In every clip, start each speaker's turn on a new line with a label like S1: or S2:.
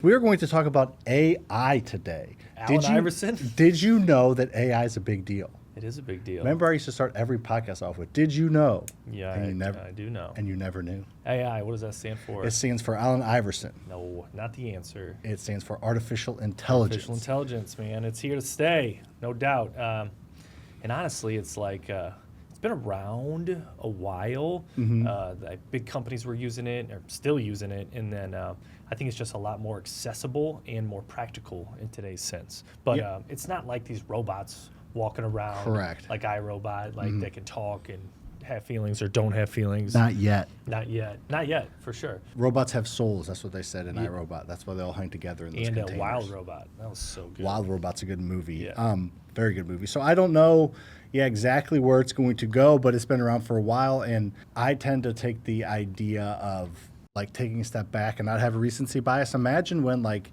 S1: We are going to talk about AI today.
S2: Allen Iverson?
S1: Did you know that AI is a big deal?
S2: It is a big deal.
S1: Remember, I used to start every podcast off with, did you know?
S2: Yeah, I do know.
S1: And you never knew.
S2: AI, what does that stand for?
S1: It stands for Allen Iverson.
S2: No, not the answer.
S1: It stands for artificial intelligence.
S2: Artificial intelligence, man. It's here to stay, no doubt. And honestly, it's like it's been around a while. Big companies were using it, or still using it, and then I think it's just a lot more accessible and more practical in today's sense. But it's not like these robots walking around,
S1: correct,
S2: like iRobot, like they can talk and have feelings or don't have feelings.
S1: Not yet.
S2: Not yet, for sure.
S1: Robots have souls. That's what they said in iRobot. That's why they all hang together in those containers.
S2: And Wild Robot. That was so good.
S1: Wild Robot's a good movie.
S2: Yeah.
S1: Very good movie. So I don't know exactly where it's going to go, but it's been around for a while, and I tend to take the idea of like taking a step back and not have a recency bias. Imagine when like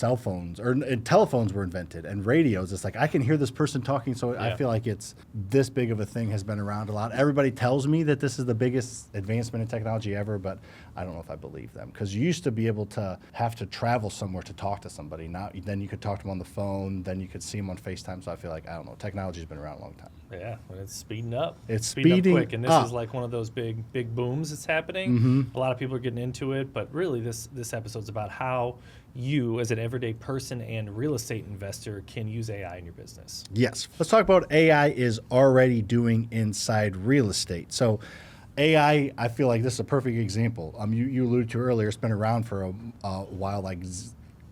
S1: cell phones and telephones were invented and radios. It's like I can hear this person talking, so I feel like it's this big of a thing has been around a lot. Everybody tells me that this is the biggest advancement in technology ever, but I don't know if I believe them, because you used to be able to have to travel somewhere to talk to somebody. Now then you could talk to them on the phone, then you could see them on FaceTime. So I feel like, I don't know, technology's been around a long time.
S2: Yeah, and it's speeding up.
S1: It's speeding
S2: up quick, and this
S1: up.
S2: is like one of those big booms that's happening. A lot of people are getting into it, but really this episode's about how you, as an everyday person and real estate investor, can use AI in your business.
S1: Yes. Let's talk about AI is already doing inside real estate. So AI, I feel like this is a perfect example. You alluded to earlier, it's been around for a while, like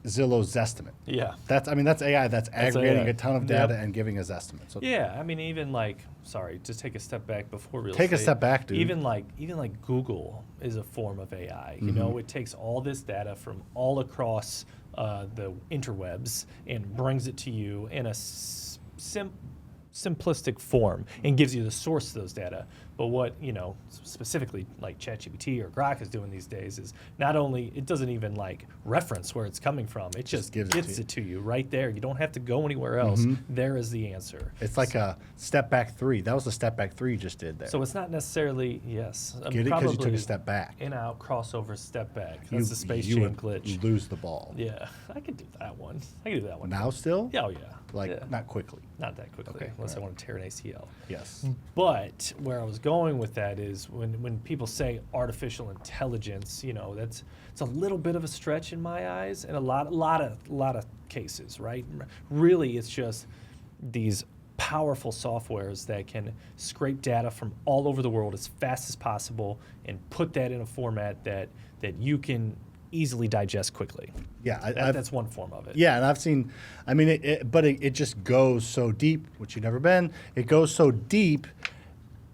S1: Zillow's Zestimate.
S2: Yeah.
S1: That's AI that's aggregating
S2: AI.
S1: a ton of data and giving us estimates. So
S2: Yeah, I mean, even like, just take a step back before real
S1: take
S2: estate.
S1: a step back, dude.
S2: Even like Google is a form of AI. You know, it takes all this data from all across the interwebs and brings it to you in a simplistic form and gives you the source of those data. But what, specifically like ChatGPT or Grok is doing these days is not only, it doesn't even like reference where it's coming from, it just gets it to you right there. You don't have to go anywhere else. There is the answer.
S1: It's like a step back 3. That was the step back 3 you just did there.
S2: So it's not necessarily,
S1: Get it because you took a step back.
S2: In, out, crossover, step back. That's the Space Jam glitch.
S1: You lose the ball.
S2: Yeah, I could do that one. I could do that one.
S1: Now still?
S2: Yeah, oh yeah.
S1: Not quickly.
S2: Not that quickly,
S1: Okay,
S2: unless
S1: right.
S2: I want to tear an ACL.
S1: Yes.
S2: But where I was going with that is when people say artificial intelligence, it's a little bit of a stretch in my eyes, in a lot of cases, right? Really, it's just these powerful softwares that can scrape data from all over the world as fast as possible and put that in a format that you can easily digest quickly.
S1: Yeah,
S2: that's one form of it.
S1: Yeah, and I've seen, but it just goes so deep, which you've never been. It goes so deep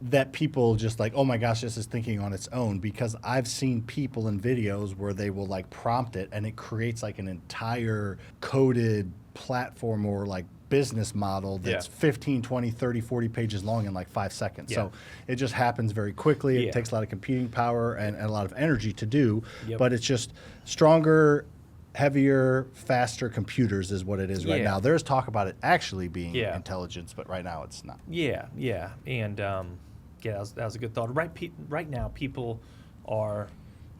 S1: that people just like, oh my gosh, this is thinking on its own, because I've seen people in videos where they will like prompt it and it creates like an entire coded platform or like business model that's 15, 20, 30, 40 pages long in like 5 seconds. So it just happens very quickly. It takes a lot of computing power and a lot of energy to do, but it's just stronger, heavier, faster computers is what it is right now. There's talk about it actually being intelligence, but right now it's not.
S2: Yeah. And that was a good thought. Right now, people are,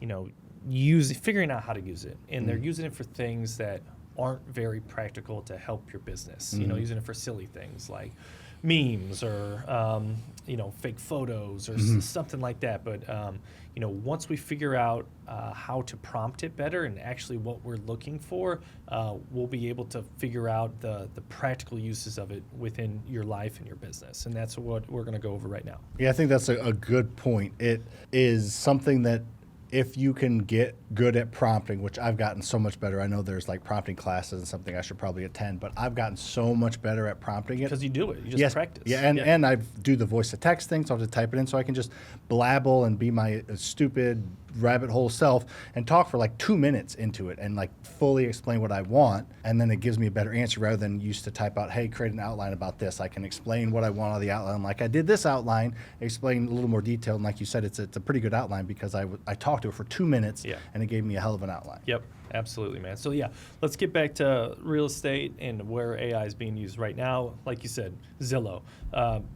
S2: figuring out how to use it, and they're using it for things that aren't very practical to help your business. Using it for silly things like memes or fake photos or something like that. But once we figure out how to prompt it better and actually what we're looking for, we'll be able to figure out the practical uses of it within your life and your business. And that's what we're going to go over right now.
S1: Yeah, I think that's a good point. It is something that if you can get good at prompting, which I've gotten so much better. I know there's like prompting classes and something I should probably attend, but I've gotten so much better at prompting it.
S2: Because you do it. You just practice.
S1: Yeah, and I do the voice to text thing, so I have to type it in so I can just blabble and be my stupid rabbit hole self and talk for like 2 minutes into it and like fully explain what I want, and then it gives me a better answer rather than used to type out, hey, create an outline about this. I can explain what I want on the outline, like I did this outline, explain a little more detail, and like you said, it's a pretty good outline because I talked to it for 2 minutes and it gave me a hell of an outline.
S2: Yep, absolutely, man. So let's get back to real estate and where AI is being used right now. Like you said, Zillow,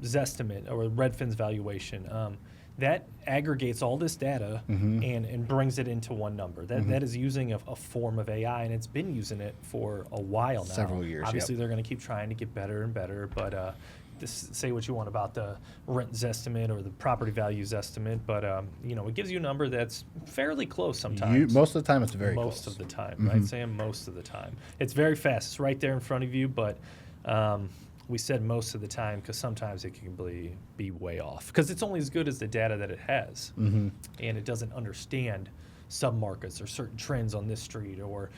S2: Zestimate, or Redfin's valuation. that aggregates all this data and brings it into one number. That is using a form of AI, and it's been using it for a while now.
S1: Several years.
S2: Obviously, they're going to keep trying to get better and better, but say what you want about the rent estimate or the property values estimate, but it gives you a number that's fairly close sometimes.
S1: Most of the time, it's very
S2: most
S1: close.
S2: of the time, right, Sam? Most of the time. It's very fast. It's right there in front of you, but we said most of the time because sometimes it can be way off because it's only as good as the data that it has, and it doesn't understand submarkets or certain trends on this street, or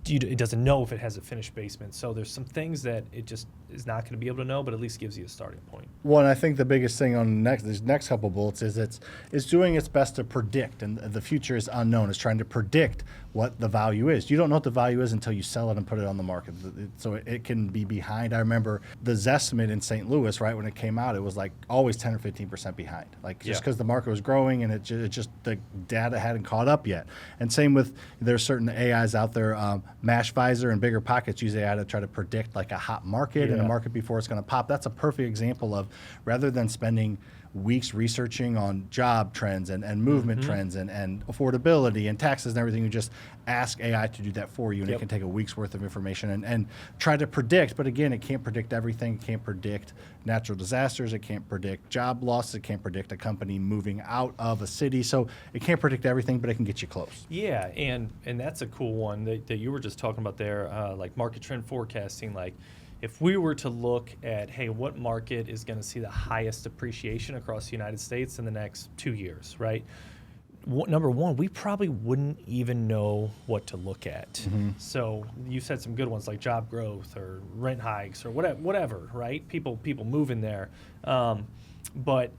S2: it doesn't know if it has a finished basement. So there's some things that it just is not going to be able to know, but at least gives you a starting point.
S1: Well, and I think the biggest thing on these next couple bullets is it's doing its best to predict, and the future is unknown. It's trying to predict what the value is. You don't know what the value is until you sell it and put it on the market. So it can be behind. I remember the Zestimate in St. Louis, right, when it came out, it was like always 10 or 15% behind. Like just because the market was growing and it just the data hadn't caught up yet. And same with, there's certain AIs out there, Mashvisor and Bigger Pockets use AI to try to predict like a hot market and a market before it's going to pop. That's a perfect example of, rather than spending weeks researching on job trends and movement trends and affordability and taxes and everything, you just ask AI to do that for you, and it can take a week's worth of information and try to predict. But again, it can't predict everything. It can't predict natural disasters. It can't predict job loss. It can't predict a company moving out of a city. So it can't predict everything, but it can get you close.
S2: Yeah, and that's a cool one that you were just talking about there, like market trend forecasting. Like, if we were to look at, hey, what market is going to see the highest appreciation across the United States in the next 2 years, right? Number one, we probably wouldn't even know what to look at. So you said some good ones like job growth or rent hikes or whatever, right? People move in there. But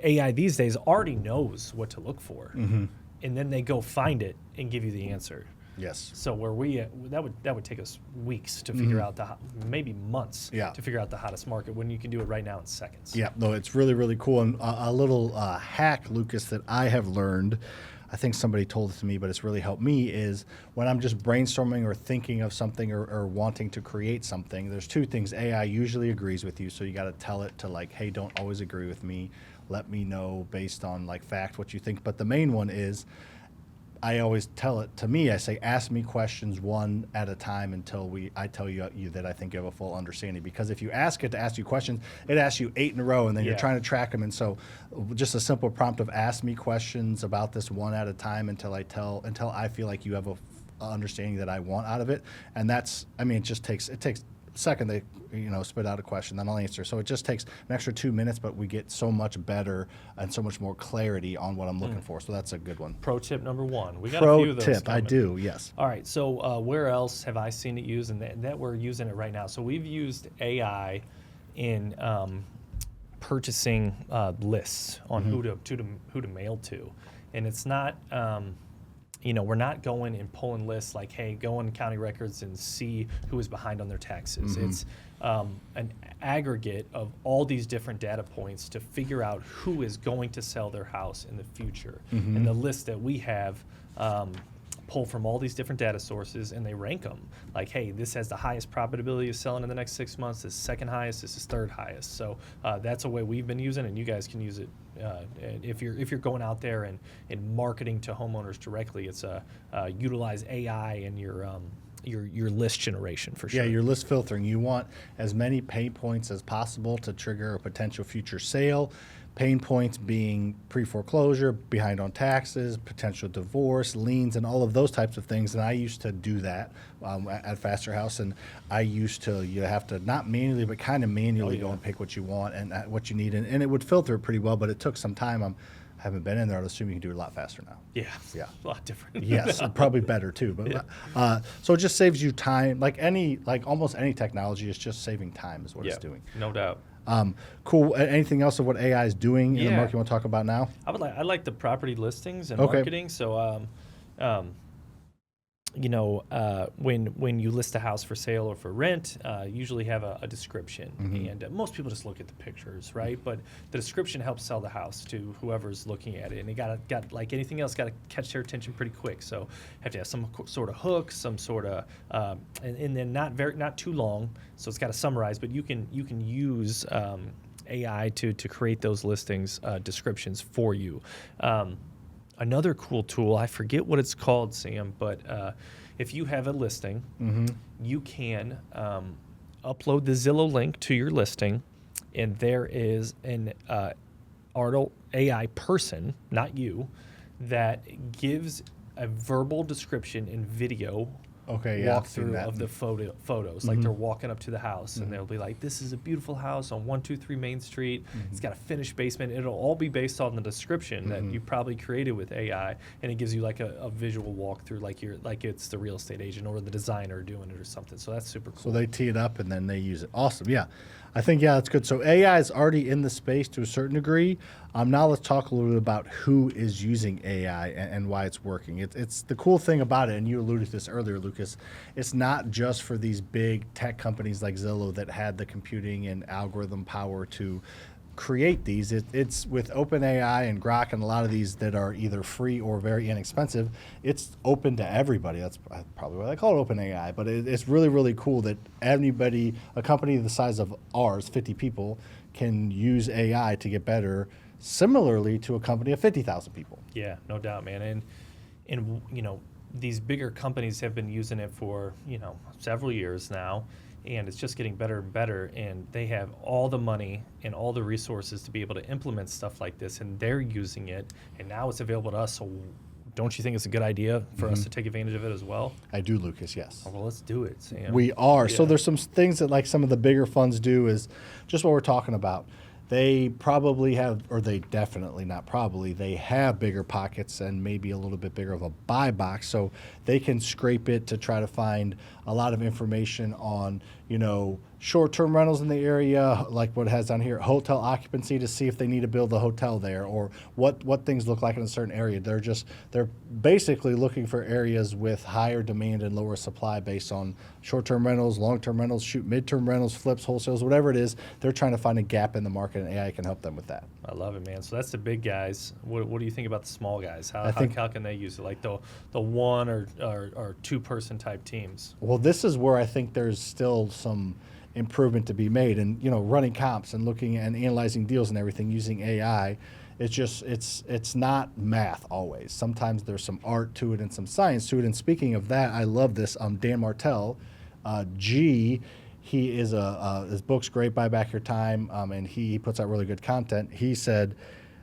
S2: AI these days already knows what to look for. And then they go find it and give you the answer.
S1: Yes.
S2: So that would take us weeks to figure out maybe months to figure out the hottest market, when you can do it right now in seconds.
S1: Yeah, no, it's really, really cool. And a little hack, Lucas, that I have learned, I think somebody told it to me, but it's really helped me, is when I'm just brainstorming or thinking of something or wanting to create something, there's two things. AI usually agrees with you, so you got to tell it to like, hey, don't always agree with me. Let me know based on like fact what you think. But the main one is, I always tell it to me, I say, ask me questions one at a time until I tell you that I think you have a full understanding. Because if you ask it to ask you questions, it asks you 8 in a row, and then you're trying to track them. And so just a simple prompt of ask me questions about this one at a time until I feel like you have a understanding that I want out of it. And that's, I mean, it takes a second, they spit out a question, then I'll answer. So it just takes an extra 2 minutes, but we get so much better and so much more clarity on what I'm looking for. So that's a good one.
S2: Pro tip number one. We got a few of those
S1: tip,
S2: coming.
S1: I do, yes.
S2: All right, so where else have I seen it used, and that we're using it right now? So we've used AI in purchasing lists on who to mail to, and it's not. We're not going and pulling lists like, hey, go on county records and see who is behind on their taxes. It's an aggregate of all these different data points to figure out who is going to sell their house in the future. And the list that we have pull from all these different data sources, and they rank them. Like, hey, this has the highest probability of selling in the next 6 months. This is second highest. This is third highest. So that's a way we've been using, and you guys can use it. If you're going out there and marketing to homeowners directly, it's utilize AI in your list generation for sure.
S1: Yeah, your list filtering. You want as many pain points as possible to trigger a potential future sale. Pain points being pre-foreclosure, behind on taxes, potential divorce, liens, and all of those types of things. And I used to do that at Faster House, and I used to, you have to not manually, but kind of manually go and pick what you want and what you need, and it would filter it pretty well, but it took some time. I haven't been in there. I'd assume you can do it a lot faster now.
S2: Yeah, a lot different.
S1: Yes, probably better too. But so it just saves you time. Like almost any technology, it's just saving time is what it's doing.
S2: No doubt.
S1: Cool. Anything else of what AI is doing in the market you want to talk about now?
S2: I like the property listings and marketing. So when you list a house for sale or for rent, usually have a description, and most people just look at the pictures, right? But the description helps sell the house to whoever's looking at it, and it got like anything else, got to catch their attention pretty quick. So have to have some sort of hook, some sort of, and then not too long. So it's got to summarize, but you can use AI to create those listings descriptions for you. Another cool tool, I forget what it's called, Sam, but if you have a listing, you can upload the Zillow link to your listing, and there is an AI person, not you, that gives a verbal description and video
S1: Okay, yeah, I've seen
S2: walkthrough
S1: that.
S2: of the photos. Like they're walking up to the house and they'll be like, this is a beautiful house on 123 Main Street. It's got a finished basement. It'll all be based on the description that you probably created with AI, and it gives you like a visual walkthrough, like it's the real estate agent or the designer doing it or something. So that's super cool.
S1: So they tee it up and then they use it. Awesome. Yeah. I think, yeah, that's good. So AI is already in the space to a certain degree. Now let's talk a little bit about who is using AI and why it's working. It's the cool thing about it, and you alluded to this earlier, Lucas, it's not just for these big tech companies like Zillow that had the computing and algorithm power to create these. It's with OpenAI and Grok and a lot of these that are either free or very inexpensive. It's open to everybody. That's probably why they call it OpenAI. But it's really, really cool that anybody, a company the size of ours, 50 people, can use AI to get better, similarly to a company of 50,000 people.
S2: Yeah, no doubt, man. And you know, these bigger companies have been using it for, you know, several years now, and it's just getting better and better, and they have all the money and all the resources to be able to implement stuff like this, and they're using it, and now it's available to us. So don't you think it's a good idea for us to take advantage of it as well?
S1: I do, Lucas, yes.
S2: Oh, well, let's do it, Sam.
S1: We are.
S2: Yeah.
S1: So there's some things that like some of the bigger funds do is just what we're talking about. They probably have, or they definitely, not probably, they have bigger pockets and maybe a little bit bigger of a buy box, so they can scrape it to try to find a lot of information on, you know, short-term rentals in the area, like what it has down here, hotel occupancy, to see if they need to build a hotel there, or what things look like in a certain area. They're basically looking for areas with higher demand and lower supply based on short-term rentals, long-term rentals, midterm rentals, flips, wholesales, whatever it is. They're trying to find a gap in the market, and AI can help them with that.
S2: I love it, man. So that's the big guys. What do you think about the small guys? How can they use it? Like the one or two person type teams?
S1: Well, this is where I think there's still some improvement to be made, and you know, running comps and looking and analyzing deals and everything using AI. It's not math always. Sometimes there's some art to it and some science to it. And speaking of that, I love this. Dan Martell, he is his book's great, Buy Back Your Time, and he puts out really good content. He said,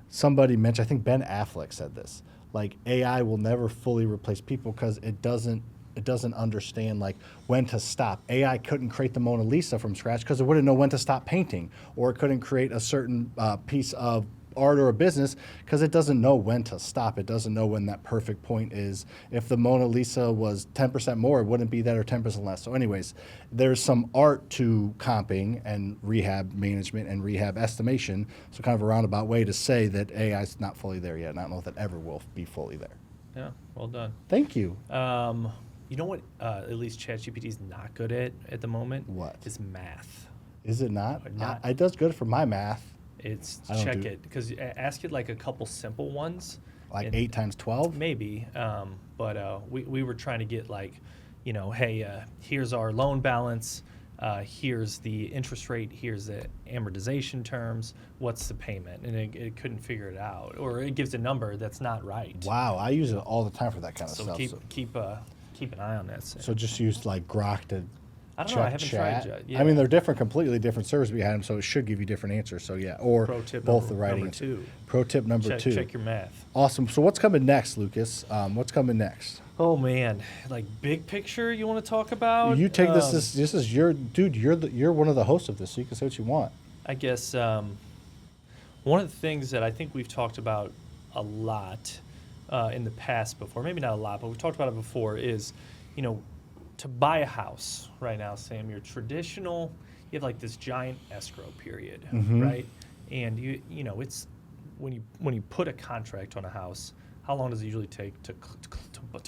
S1: somebody mentioned, I think Ben Affleck said this, like AI will never fully replace people because it doesn't understand like when to stop. AI couldn't create the Mona Lisa from scratch because it wouldn't know when to stop painting, or it couldn't create a certain piece of art or a business because it doesn't know when to stop. It doesn't know when that perfect point is. If the Mona Lisa was 10% more, it wouldn't be that, or 10% less. So anyways, there's some art to comping and rehab management and rehab estimation. So kind of a roundabout way to say that AI is not fully there yet, and I don't know if that ever will be fully there.
S2: Yeah, well done.
S1: Thank you.
S2: You know what at least ChatGPT is not good at the moment?
S1: What?
S2: Is math.
S1: Is it not? It does good for my math.
S2: It's check it, because ask it like a couple simple ones.
S1: Like 8 times 12?
S2: Maybe. But we were trying to get like, you know, hey, here's our loan balance. Here's the interest rate. Here's the amortization terms. What's the payment? And it couldn't figure it out. Or it gives a number that's not right.
S1: Wow, I use it all the time for that kind of
S2: So
S1: stuff.
S2: keep an eye on that.
S1: So just use like Grok to
S2: I don't
S1: check
S2: know. I haven't
S1: chat.
S2: tried yet. Yeah.
S1: I mean, they're completely different servers behind them, so it should give you different answers. So yeah, or
S2: Pro tip
S1: both
S2: number,
S1: the right
S2: number
S1: answer.
S2: 2.
S1: Pro tip number 2.
S2: Check your math.
S1: Awesome. So what's coming next, Lucas? What's coming next?
S2: Oh man, like big picture you want to talk about?
S1: You take this is your dude. You're one of the hosts of this, so you can say what you want.
S2: I guess one of the things that I think we've talked about a lot in the past before, maybe not a lot, but we've talked about it before, is, you know, to buy a house right now, Sam, your traditional, you have like this giant escrow period, right? And you know, it's when you put a contract on a house, how long does it usually take to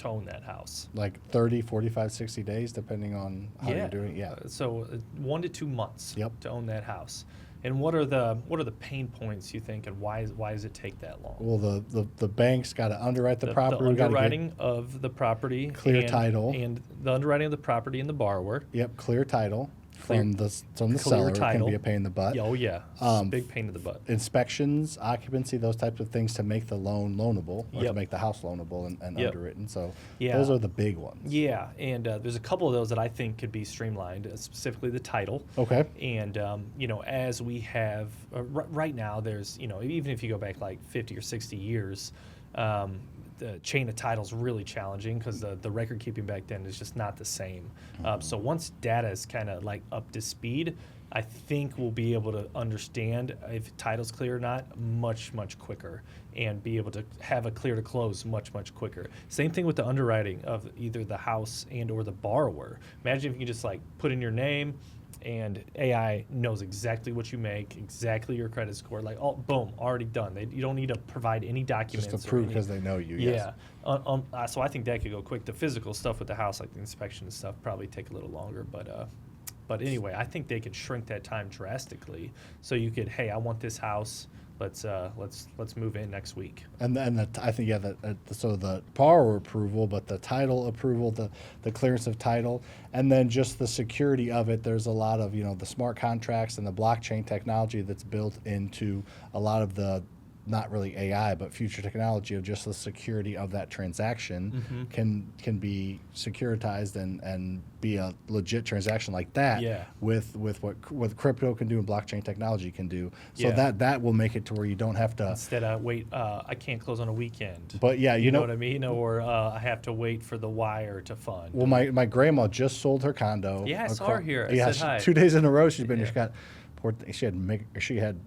S2: own that house?
S1: Like 30, 45, 60 days, depending on how you're doing it. Yeah.
S2: So 1 to 2 months to own that house. And what are the pain points you think, and why does it take that long?
S1: Well, the bank's got to underwrite the property.
S2: The underwriting of the property,
S1: clear title,
S2: and the underwriting of the property and the borrower.
S1: Yep, clear title. from the
S2: clear
S1: seller can
S2: title.
S1: be a pain in the butt.
S2: Oh yeah, big pain in the butt.
S1: Inspections, occupancy, those types of things to make the loan loanable, or to
S2: Yep.
S1: make the house loanable and
S2: Yep.
S1: underwritten. So
S2: Yeah.
S1: those are the big ones.
S2: Yeah, and there's a couple of those that I think could be streamlined, specifically the title.
S1: Okay.
S2: And as we have right now, there's even if you go back like 50 or 60 years, the chain of title is really challenging because the record keeping back then is just not the same. So once data is kind of like up to speed, I think we'll be able to understand if title's clear or not much quicker, and be able to have a clear to close much quicker. Same thing with the underwriting of either the house and or the borrower. Imagine if you can just like put in your name, and AI knows exactly what you make, exactly your credit score, like, oh, boom, already done. You don't need to provide any documents.
S1: Just to prove because they know you. Yes.
S2: Yeah. So I think that could go quick. The physical stuff with the house, like the inspection and stuff, probably take a little longer. But anyway, I think they could shrink that time drastically. So you could, hey, I want this house. Let's move in next week.
S1: And I think so the borrower approval, but the title approval, the clearance of title, and then just the security of it. There's a lot of the smart contracts and the blockchain technology that's built into a lot of the, not really AI, but future technology of just the security of that transaction can be securitized and be a legit transaction like that.
S2: Yeah.
S1: With what crypto can do and blockchain technology can do. So
S2: Yeah.
S1: that will make it to where you don't have to.
S2: Instead of wait, I can't close on a weekend.
S1: But yeah,
S2: you know what I mean, or I have to wait for the wire to fund.
S1: Well, my grandma just sold her condo.
S2: Yeah, I saw her here. I
S1: Yeah,
S2: said hi.
S1: 2 days in a row she's been here.
S2: Yeah.
S1: She had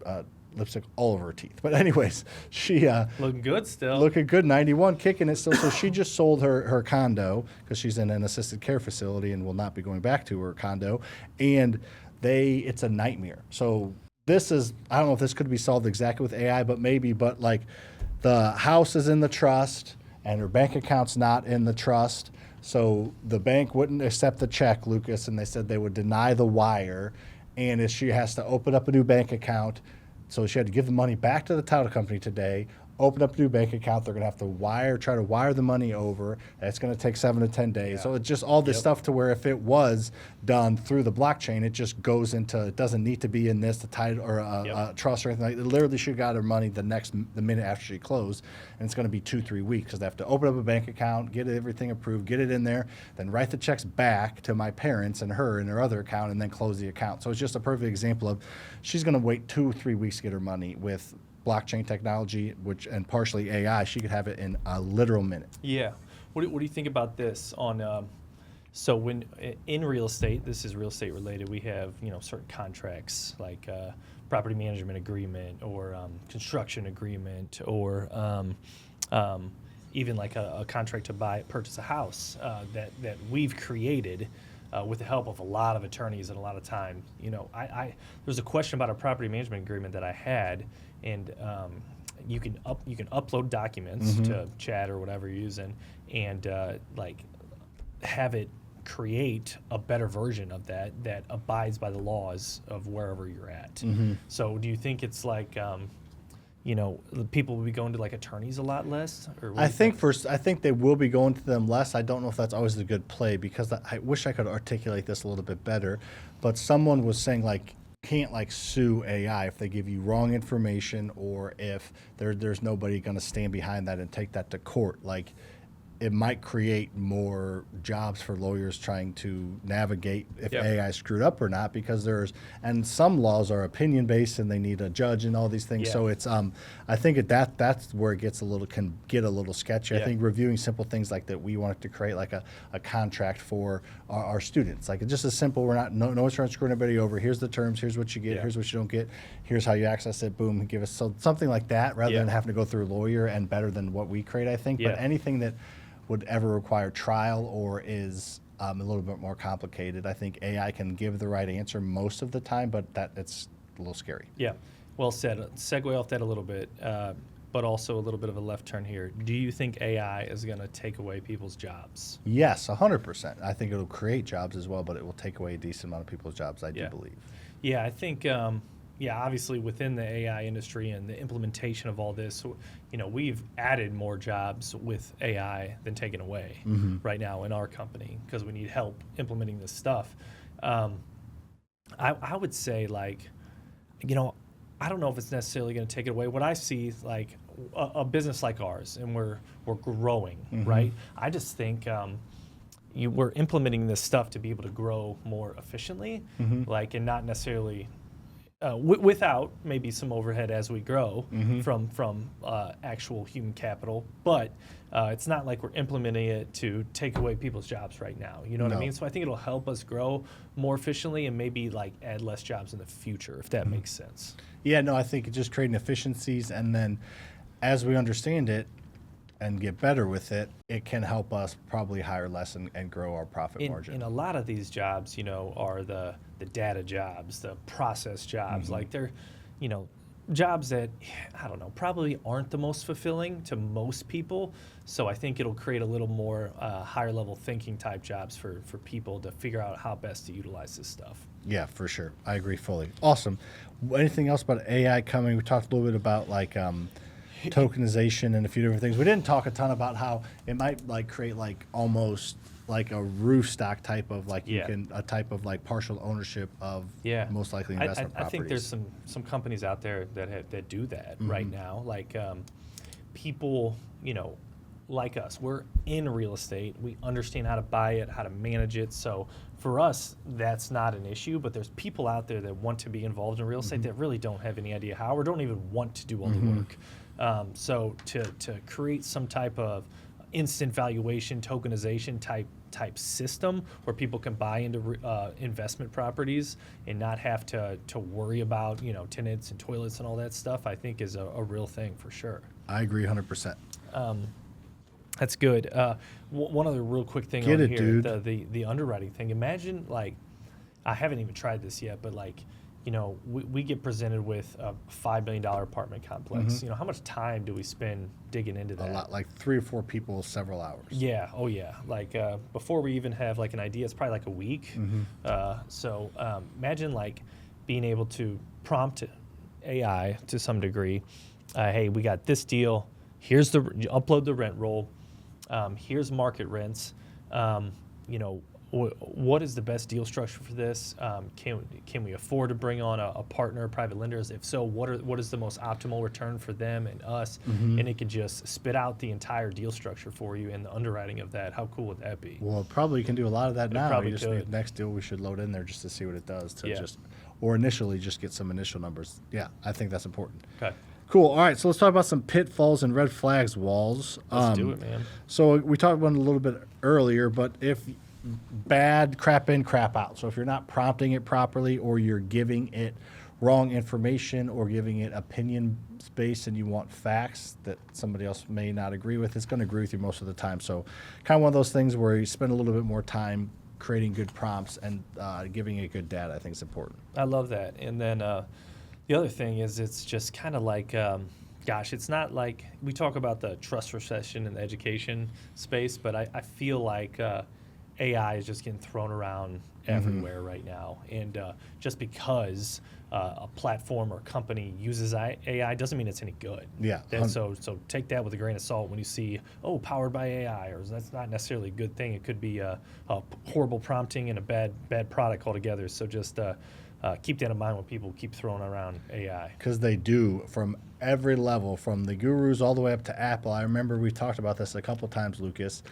S1: lipstick all over her teeth. But anyways, she
S2: Looking good still.
S1: looking good, 91, kicking it still. So she just sold her condo because she's in an assisted care facility and will not be going back to her condo. And it's a nightmare. So this is, I don't know if this could be solved exactly with AI, but maybe. But like the house is in the trust and her bank account's not in the trust. So the bank wouldn't accept the check, Lucas, and they said they would deny the wire. And she has to open up a new bank account. So she had to give the money back to the title company today, open up a new bank account. They're going to have to try to wire the money over. That's going to take 7 to 10 days.
S2: Yeah.
S1: So it's just all this stuff to where if it was done through the blockchain, it just goes into, it doesn't need to be in the title or a trust or anything like that. It literally should have got her money the minute after she closed. And it's going to be 2-3 weeks because they have to open up a bank account, get everything approved, get it in there, then write the checks back to my parents and her in her other account, and then close the account. So it's just a perfect example of she's going to wait 2-3 weeks to get her money. With blockchain technology, and partially AI, she could have it in a literal minute.
S2: Yeah. What do you think about this on? So when in real estate, this is real estate related. We have certain contracts like property management agreement or construction agreement or even like a contract to purchase a house that we've created. With the help of a lot of attorneys and a lot of time, there's a question about a property management agreement that I had, and you can upload documents to chat or whatever you're using, and like have it create a better version of that abides by the laws of wherever you're at. So do you think it's like people will be going to like attorneys a lot less? Or
S1: I think they will be going to them less. I don't know if that's always a good play because I wish I could articulate this a little bit better. But someone was saying like can't like sue AI if they give you wrong information or if there's nobody going to stand behind that and take that to court. Like it might create more jobs for lawyers trying to navigate if AI screwed up or not, because and some laws are opinion based and they need a judge and all these things.
S2: Yeah.
S1: So it's I think that's where it can get a little sketchy.
S2: Yeah.
S1: I think reviewing simple things like that, we wanted to create like a contract for our students, like just as simple. We're not no one's trying to screw anybody over. Here's the terms. Here's what you get.
S2: Yeah.
S1: Here's what you don't get. Here's how you access it. Boom. Give us something like that rather than having to go through a lawyer, and better than what we create, I think.
S2: Yeah.
S1: But anything that would ever require trial or is a little bit more complicated, I think AI can give the right answer most of the time, but it's a little scary.
S2: Yeah, well said. Segue off that a little bit, but also a little bit of a left turn here. Do you think AI is going to take away people's jobs?
S1: Yes, 100%. I think it'll create jobs as well, but it will take away a decent amount of people's jobs, I do believe.
S2: Yeah, I think, obviously within the AI industry and the implementation of all this, we've added more jobs with AI than taken away right now in our company because we need help implementing this stuff. I would say like, you know, I don't know if it's necessarily going to take it away. What I see is like a business like ours, and we're growing, right? I just think we're implementing this stuff to be able to grow more efficiently, like, and not necessarily without maybe some overhead as we grow from actual human capital, but it's not like we're implementing it to take away people's jobs right now. You know what I
S1: No.
S2: mean? So I think it'll help us grow more efficiently and maybe like add less jobs in the future, if that makes sense.
S1: Yeah, no, I think it's just creating efficiencies, and then as we understand it and get better with it, it can help us probably hire less and grow our profit margin.
S2: In a lot of these jobs, you know, are the data jobs, the process jobs. Like they're, you know, jobs that, I don't know, probably aren't the most fulfilling to most people. So I think it'll create a little more higher level thinking type jobs for people to figure out how best to utilize this stuff.
S1: Yeah, for sure. I agree fully. Awesome. Anything else about AI coming? We talked a little bit about like tokenization and a few different things. We didn't talk a ton about how it might like create like almost like a roof stock type of like you can a type of like partial ownership of most likely investment
S2: I
S1: properties.
S2: think there's some companies out there that do that right now. Like people, you know, like us, we're in real estate. We understand how to buy it, how to manage it. So for us, that's not an issue. But there's people out there that want to be involved in real estate that really don't have any idea how, or don't even want to do all the work. So to create some type of instant valuation tokenization type system where people can buy into investment properties and not have to worry about, you know, tenants and toilets and all that stuff, I think is a real thing for sure.
S1: I agree 100%.
S2: That's good. One other real quick thing
S1: Get
S2: on
S1: it,
S2: here,
S1: dude.
S2: the underwriting thing. Imagine, like, I haven't even tried this yet, but like, you know, we get presented with a $5 million apartment complex. You know, how much time do we spend digging into that?
S1: A lot, like 3 or 4 people, several hours.
S2: Yeah. Oh, yeah. Like before we even have like an idea, it's probably like a week. So imagine like being able to prompt AI to some degree. Hey, we got this deal. Here's you upload the rent roll. Here's market rents. You know, what is the best deal structure for this? Can we afford to bring on a partner, private lenders? If so, what is the most optimal return for them and us? And it could just spit out the entire deal structure for you and the underwriting of that. How cool would that be?
S1: Well, it probably can do a lot of that now.
S2: probably
S1: We just
S2: could.
S1: need next deal we should load in there just to see what it does to
S2: Yeah.
S1: or initially just get some initial numbers. Yeah, I think that's important.
S2: Okay.
S1: Cool. All right, so let's talk about some pitfalls and red flags walls.
S2: Let's do it, man.
S1: So we talked about it a little bit earlier, but if bad crap in, crap out. So if you're not prompting it properly, or you're giving it wrong information, or giving it opinion space, and you want facts that somebody else may not agree with, it's going to agree with you most of the time. So kind of one of those things where you spend a little bit more time creating good prompts and giving it good data, I think is important.
S2: I love that. And then the other thing is it's just kind of like, gosh, it's not like we talk about the trust recession in the education space, but I feel like AI is just getting thrown around everywhere right now. And just because a platform or company uses AI doesn't mean it's any good.
S1: Yeah.
S2: So take that with a grain of salt when you see, oh, powered by AI, or that's not necessarily a good thing. It could be a horrible prompting and a bad product altogether. So just keep that in mind when people keep throwing around AI.
S1: Because they do, from every level, from the gurus all the way up to Apple. I remember we talked about this a couple times, Lucas.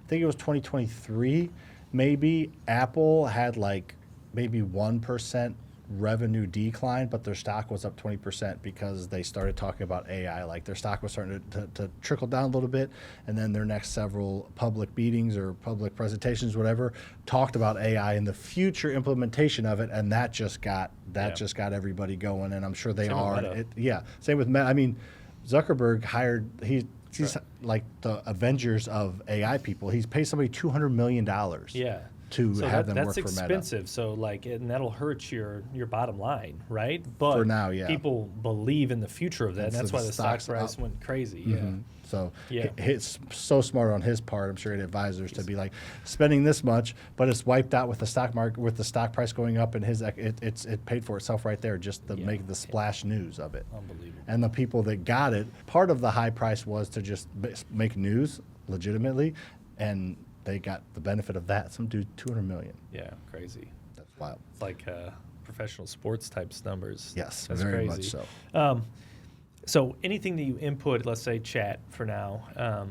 S1: I think it was 2023, maybe. Apple had like maybe 1% revenue decline, but their stock was up 20% because they started talking about AI. Like their stock was starting to trickle down a little bit, and then their next several public meetings or public presentations, whatever, talked about AI and the future implementation of it, and that just got everybody going. And I'm sure they
S2: Same with
S1: are.
S2: Meta.
S1: Same with Meta. I mean, Zuckerberg hired he's like the Avengers of AI people. He's paid somebody $200 million.
S2: Yeah.
S1: To have them work for Meta.
S2: That's expensive. So like, and that'll hurt your bottom line, right? But
S1: for now, yeah.
S2: People believe in the future of that. And that's why the stock price went crazy. Yeah.
S1: So it's so smart on his part. I'm sure he had advisors to be like spending this much, but it's wiped out with the stock market, with the stock price going up, and it paid for itself right there just to make the splash news of it.
S2: Unbelievable.
S1: And the people that got it, part of the high price was to just make news legitimately, and they got the benefit of that. Some dude, $200 million.
S2: Yeah, crazy.
S1: That's wild.
S2: It's like professional sports types numbers.
S1: Yes,
S2: That's
S1: very
S2: crazy.
S1: much so.
S2: So anything that you input, let's say chat for now,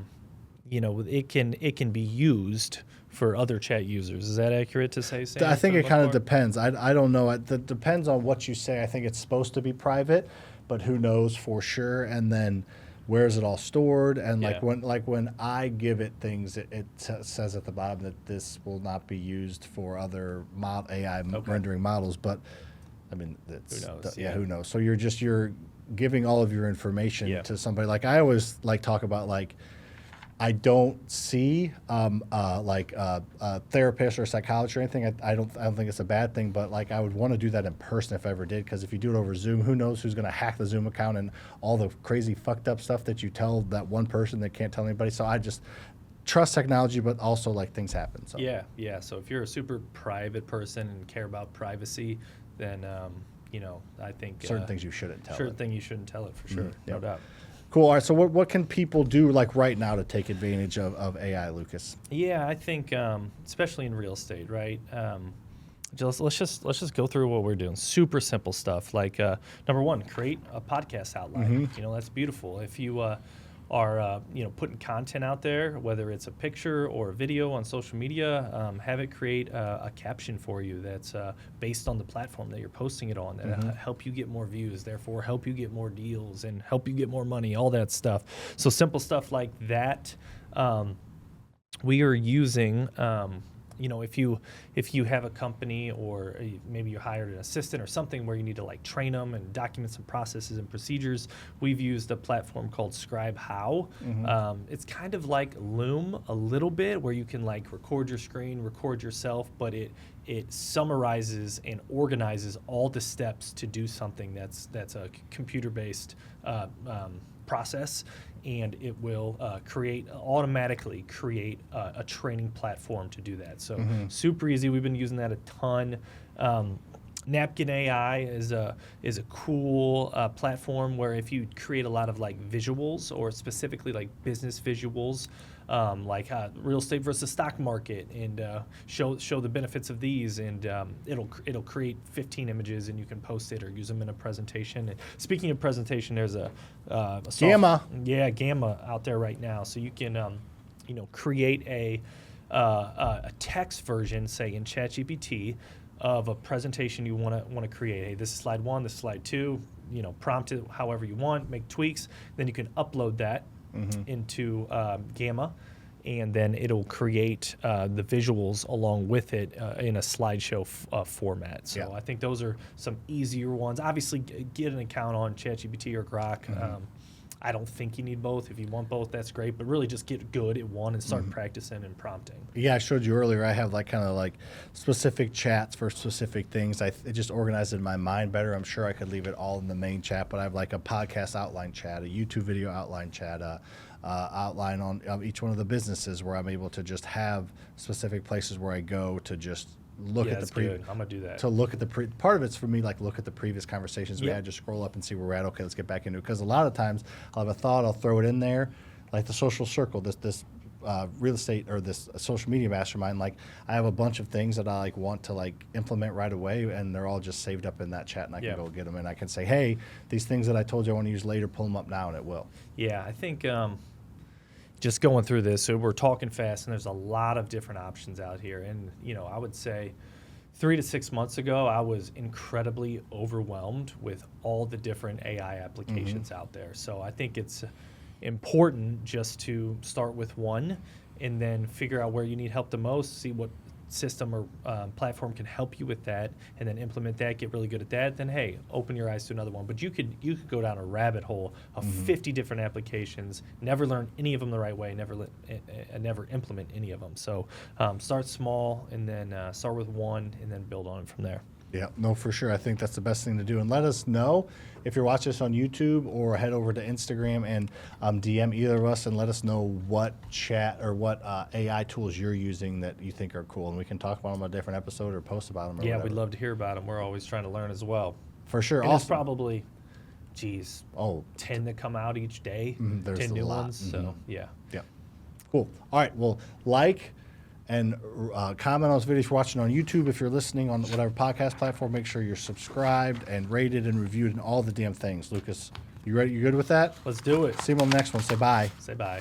S2: it can be used for other chat users. Is that accurate to say, Sam?
S1: I think
S2: for
S1: it
S2: the
S1: kind of
S2: most part?
S1: depends. I don't know. It depends on what you say. I think it's supposed to be private, but who knows for sure. And then where is it all stored? And
S2: Yeah.
S1: when I give it things, it says at the bottom that this will not be used for other AI rendering models. But I mean,
S2: Who knows?
S1: Yeah, who knows? So you're giving all of your information to somebody. Like I always talk about I don't see a therapist or a psychologist or anything. I don't think it's a bad thing, but I would want to do that in person if I ever did, because if you do it over Zoom, who knows who's going to hack the Zoom account and all the crazy fucked up stuff that you tell that one person that can't tell anybody. So I just trust technology, but also things happen. So
S2: Yeah. So if you're a super private person and care about privacy, then I think
S1: certain things you shouldn't tell.
S2: Certain thing you shouldn't tell it for sure. No doubt.
S1: Cool. All right. So what can people do right now to take advantage of AI, Lucas?
S2: Yeah, I think especially in real estate, right? Let's just go through what we're doing. Super simple stuff. Number one, create a podcast outline. That's beautiful. If you are putting content out there, whether it's a picture or a video on social media, have it create a caption for you that's based on the platform that you're posting it on, that help you get more views, therefore help you get more deals and help you get more money, all that stuff. So simple stuff like that. We are using if you have a company or maybe you hired an assistant or something where you need to train them and document some processes and procedures, we've used a platform called Scribe How. It's kind of like Loom a little bit, where you can record your screen, record yourself, but it summarizes and organizes all the steps to do something that's a computer-based process, and it will automatically create a training platform to do that. So super easy. We've been using that a ton. Napkin AI is a cool platform where if you create a lot of visuals, or specifically business visuals, real estate versus stock market, and show the benefits of these, and it'll create 15 images, and you can post it or use them in a presentation. And speaking of presentation, there's a
S1: Gamma.
S2: Gamma out there right now, so you can create a text version, say in ChatGPT, of a presentation you want to create. Hey, this is slide 1, this is slide 2. Prompt it however you want, make tweaks. Then you can upload that into Gamma, and then it'll create the visuals along with it in a slideshow format. So I think those are some easier ones. Obviously, get an account on ChatGPT or Grok. I don't think you need both. If you want both, that's great. But really just get good at one and start practicing and prompting.
S1: Yeah, I showed you earlier. I have specific chats for specific things. It just organized in my mind better. I'm sure I could leave it all in the main chat, but I have a podcast outline chat, a YouTube video outline chat, outline on each one of the businesses, where I'm able to just have specific places where I go to just look at the
S2: good. I'm gonna do that.
S1: To look at the part of it's for me, look at the previous conversations we had, just scroll up and see where we're at. Okay, let's get back into it, because a lot of times I'll have a thought, I'll throw it in there, like the social circle, this real estate or this social media mastermind. I have a bunch of things that I want to implement right away, and they're all just saved up in that chat, and I can go get them, and I can say, hey, these things that I told you I want to use later, pull them up now, and it will.
S2: Yeah, I think just going through this, so we're talking fast, and there's a lot of different options out here. And, I would say 3 to 6 months ago, I was incredibly overwhelmed with all the different AI applications out there. So I think it's important just to start with one and then figure out where you need help the most, see what system or platform can help you with that, and then implement that, get really good at that, then hey, open your eyes to another one. But you could go down a rabbit hole of 50 different applications, never learn any of them the right way, never implement any of them. So start small, and then start with one, and then build on it from there.
S1: Yeah, no, for sure. I think that's the best thing to do. And let us know if you're watching this on YouTube, or head over to Instagram and DM either of us and let us know what chat or what AI tools you're using that you think are cool. And we can talk about them on a different episode or post about them.
S2: We'd love to hear about them. We're always trying to learn as well.
S1: For sure.
S2: And there's probably, 10 that come out each day,
S1: there's
S2: 10
S1: a
S2: new
S1: lot.
S2: ones. So, yeah.
S1: Yeah. Cool. All right. Well, And comment on this video if you're watching on YouTube. If you're listening on whatever podcast platform, make sure you're subscribed and rated and reviewed and all the damn things. Lucas, you ready? You good with that?
S2: Let's do it.
S1: See you on the next one. Say bye.
S2: Say bye.